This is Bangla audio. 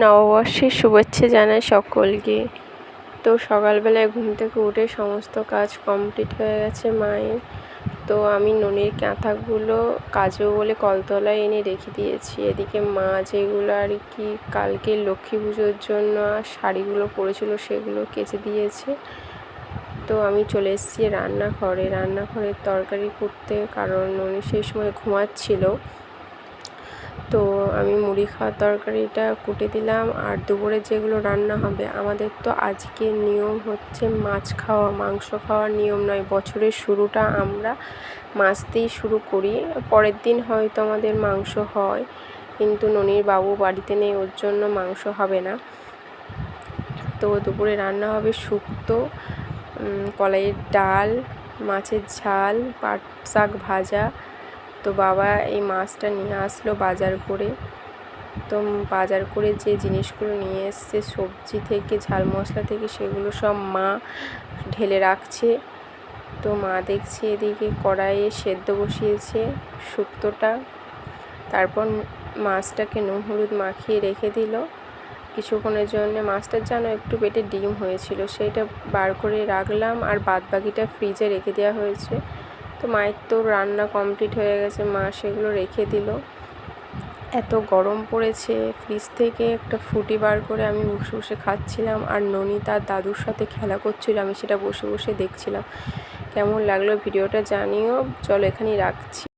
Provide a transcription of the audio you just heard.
নববর্ষের শুভেচ্ছা জানাই সকলকে। তো সকালবেলায় ঘুম থেকে উঠে সমস্ত কাজ কমপ্লিট হয়ে গেছে মায়ের। তো আমি ননির কাঁথাগুলো কাচবো বলে কলতলায় এনে রেখে দিয়েছি। এদিকে মা যেগুলো আর কি কালকে লক্ষ্মী পুজোর জন্য শাড়িগুলো পরেছিল সেগুলো কেচে দিয়েছে। তো আমি চলে এসেছি রান্নাঘরের তরকারি করতে, কারণ ননি সেই সময় ঘুমাচ্ছিল। তো আমি মুড়ি খাওয়ার তরকারিটা কুটে দিলাম। আর দুপুরে যেগুলো রান্না হবে, আমাদের তো আজকে নিয়ম হচ্ছে মাছ খাওয়া, মাংস খাওয়ার নিয়ম নয়। বছরের শুরুটা আমরা মাছ দিয়েই শুরু করি। পরের দিন হয়তো আমাদের মাংস হয়, কিন্তু ননির বাবু বাড়িতে নেই, ওর জন্য মাংস হবে না। তো দুপুরে রান্না হবে শুক্তো, কলাইয়ের ডাল, মাছের ঝাল, পাট শাক ভাজা। তো বাবা এই মাছটা নিয়ে আসলো বাজার করে। তো বাজার করে যে জিনিসগুলো নিয়ে এসছে সবজি থেকে ঝাল মশলা থেকে, সেগুলো সব মা ঢেলে রাখছে। তো মা দেখছি এদিকে কড়াইয়ে সেদ্ধ বসিয়েছে শুক্তোটা। তারপর মাছটাকে নুন হলুদ মাখিয়ে রেখে দিল কিছুক্ষণের জন্য। মাছটার যেন একটু পেটে ডিম হয়েছিল, সেইটা বার করে রাখলাম, আর বাদবাকিটা ফ্রিজে রেখে দেওয়া হয়েছে। তো মায়ের তো রান্না কমপ্লিট হয়ে গেছে, মা সেগুলো রেখে দিল। এত গরম পড়েছে, ফ্রিজ থেকে একটা ফুটি বার করে আমি বসে বসে খাচ্ছিলাম, আর ননি তার দাদুর সাথে খেলা করছিল, আমি সেটা বসে বসে দেখছিলাম। কেমন লাগলো ভিডিওটা জানিও। চলো এখানেই রাখছি।